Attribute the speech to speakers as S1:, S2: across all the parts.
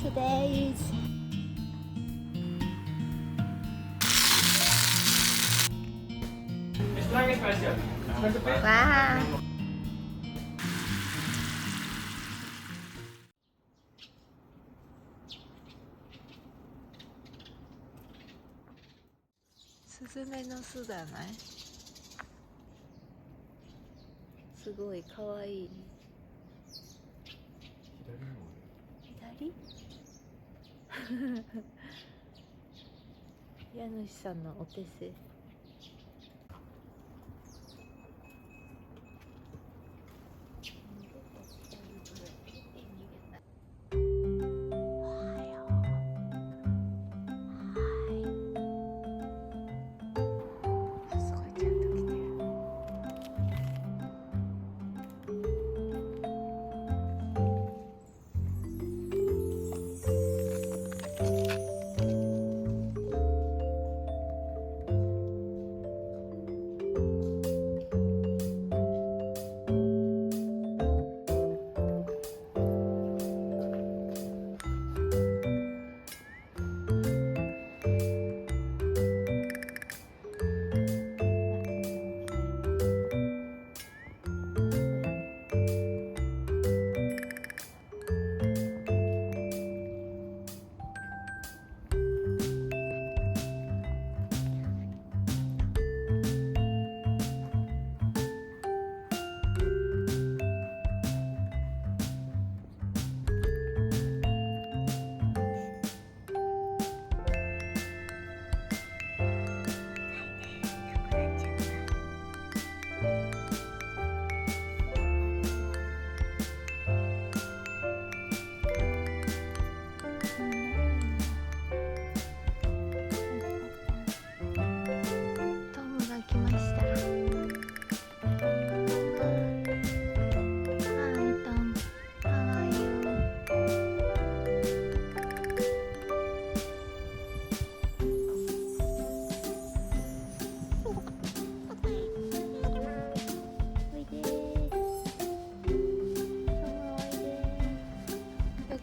S1: Today is wow. スズメの巣だない。すごいかわいいね。左家主さんのお手製。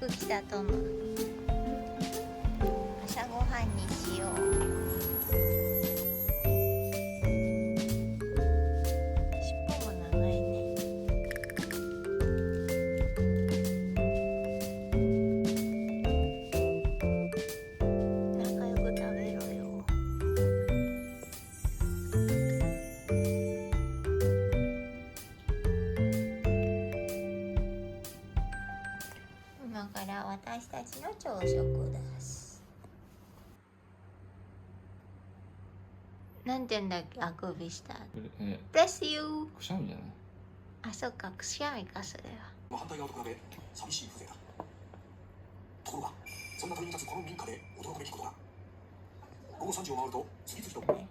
S1: 来たトム。朝ごはんにしよう。尻尾も長いね。仲良く食べろよ。今から私たちの朝食です。なんて言うんだっけ、あくびした。Bless you。
S2: くしゃみじゃない？
S1: あ、そっか、くしゃみか、それは。
S3: 反対側と比べ寂しい風情だ。ところがそんな鳥に立つこの民家で驚くべきことだ。午後3時を回ると次々と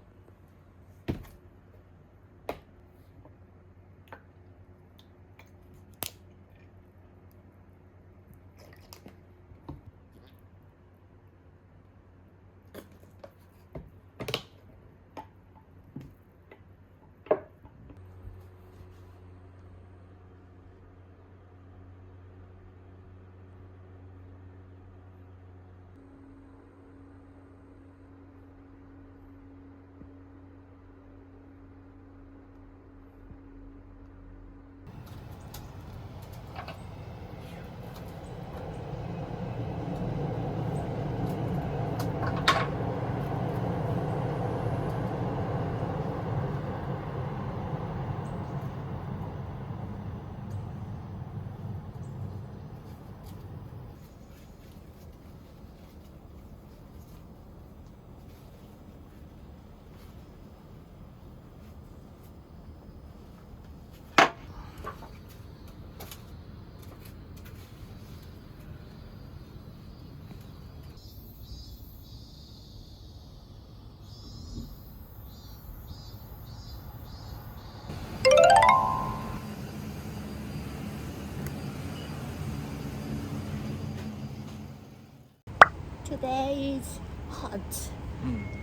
S1: Today is hot.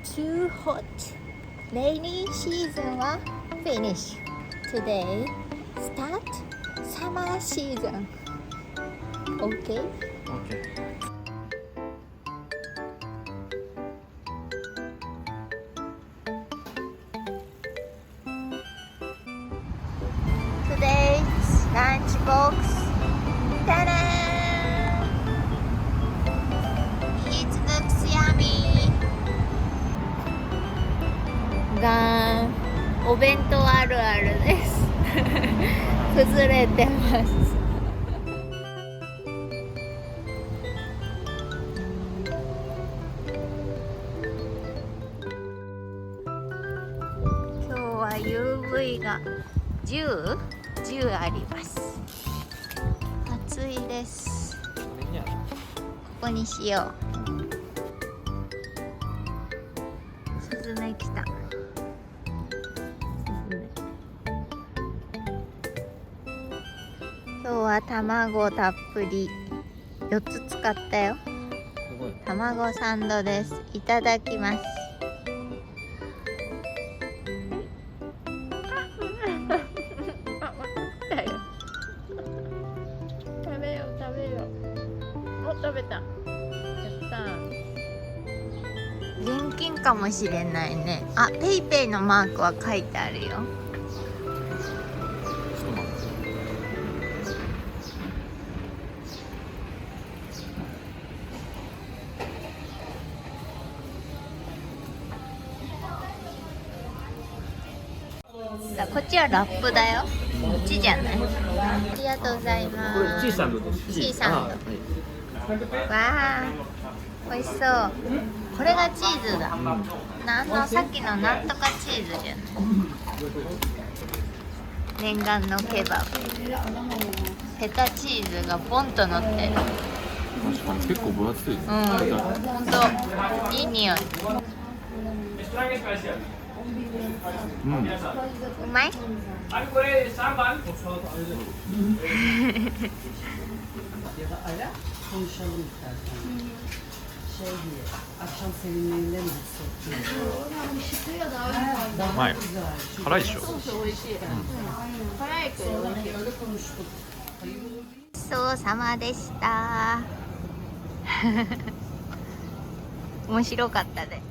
S1: Too hot. Rainy season は finish. Today start summer season. Okay?
S2: OK。
S1: 弁当あるあるです崩れてます今日は UV が10あります。暑いです。ここにしよう。スズメ来た。今日は卵たっぷり4つ使ったよ。卵サンドです。いただきます。食べよう食べよう。お、食べた。やった。現金かもしれないね。あ、ペイペイのマークは書いてあるよ。こっちはラップだよ。こっちじゃない。ありがとうございます。
S2: チーサンドです。
S1: チーサンド。
S2: はい
S1: わあ、美味しそう。これがチーズだ。さっきのなんとかチーズじゃない。念願のケバブ。フェタチーズがポンと乗ってる。
S2: 確かに結構分厚いですね。
S1: ほんといい匂い。
S2: うん。
S1: うまい？Konuşalım
S4: istersen. Şey diye, akşam seninle mi gitsek?
S2: うまい。辛いでしょ。
S1: 辛いけど
S4: Öyle konuştuk.
S1: ごちそうさまでした。面白かったね。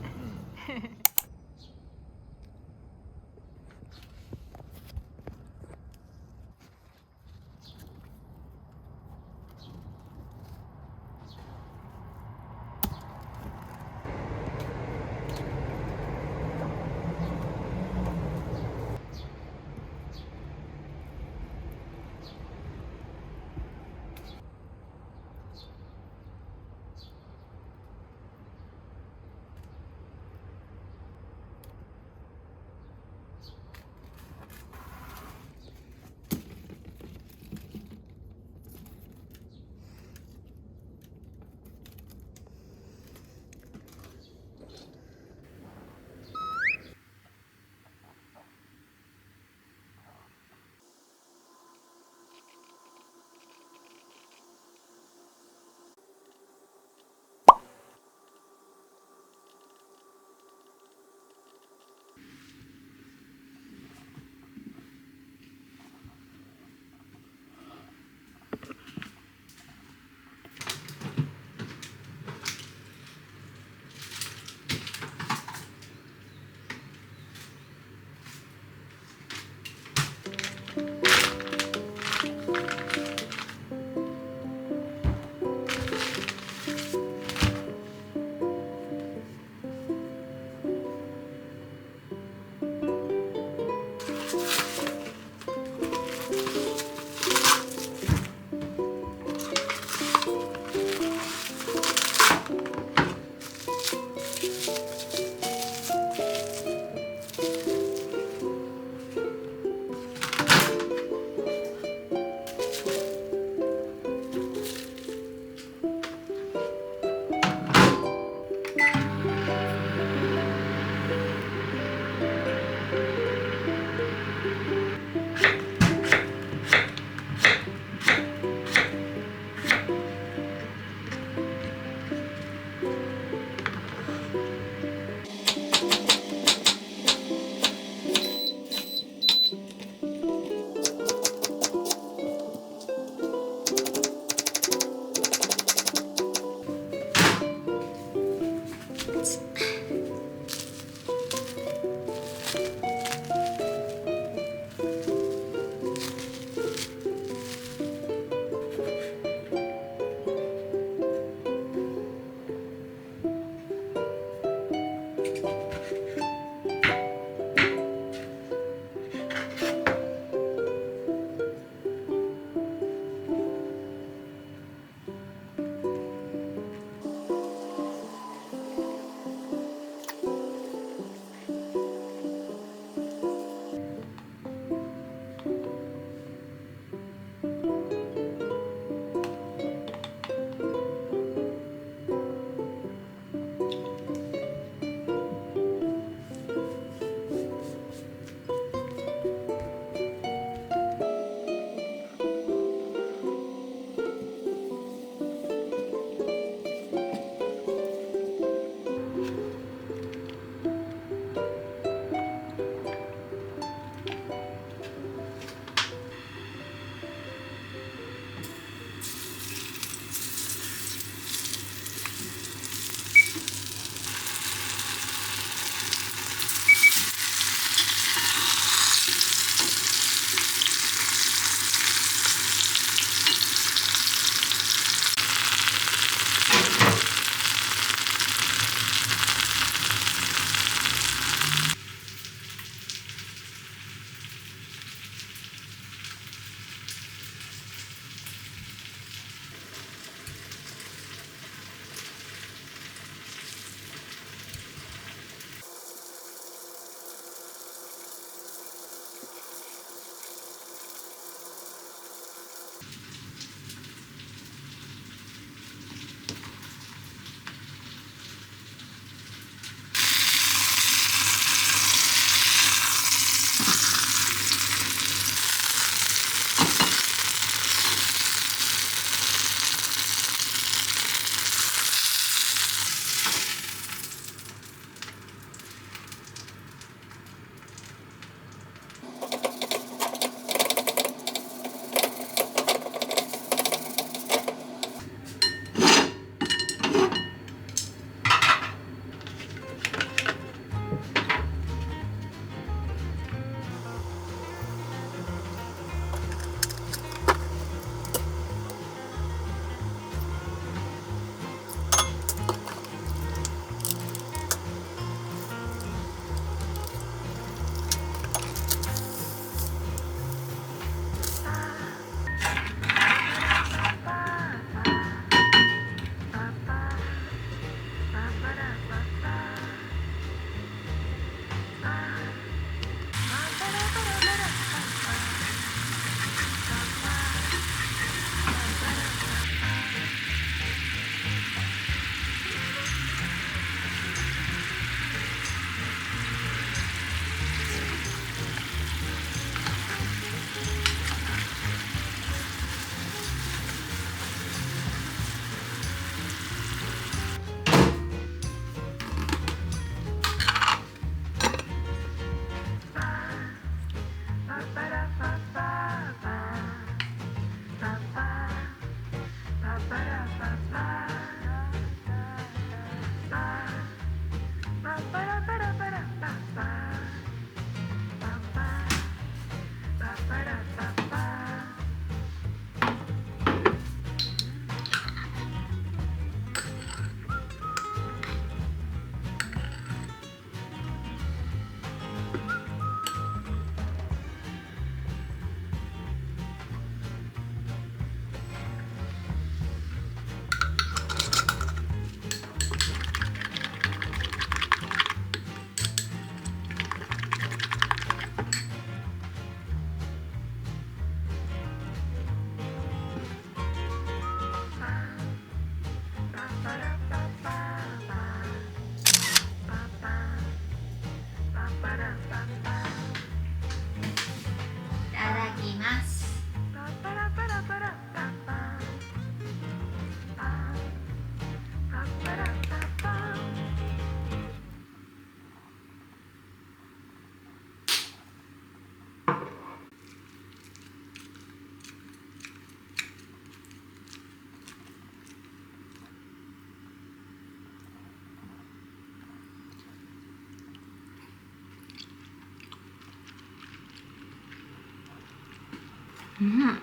S1: うん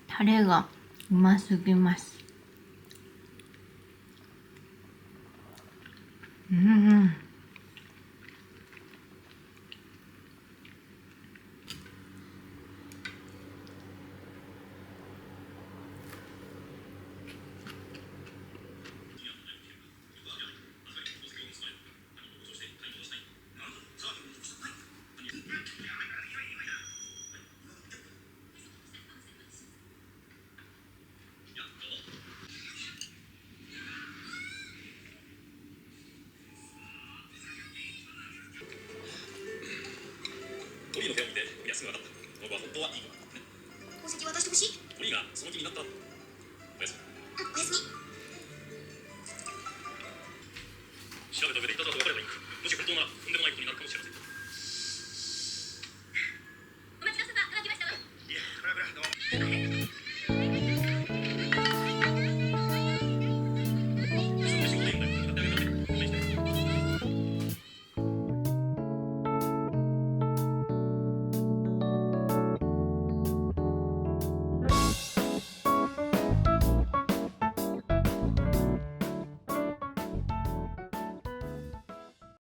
S1: タレがうますぎます。
S3: トリーの手を見ていやすぐ分かった。僕は本当はいい子だったね。宝石渡してほしい。トリーがその気になった。おやすみ。おやすみ。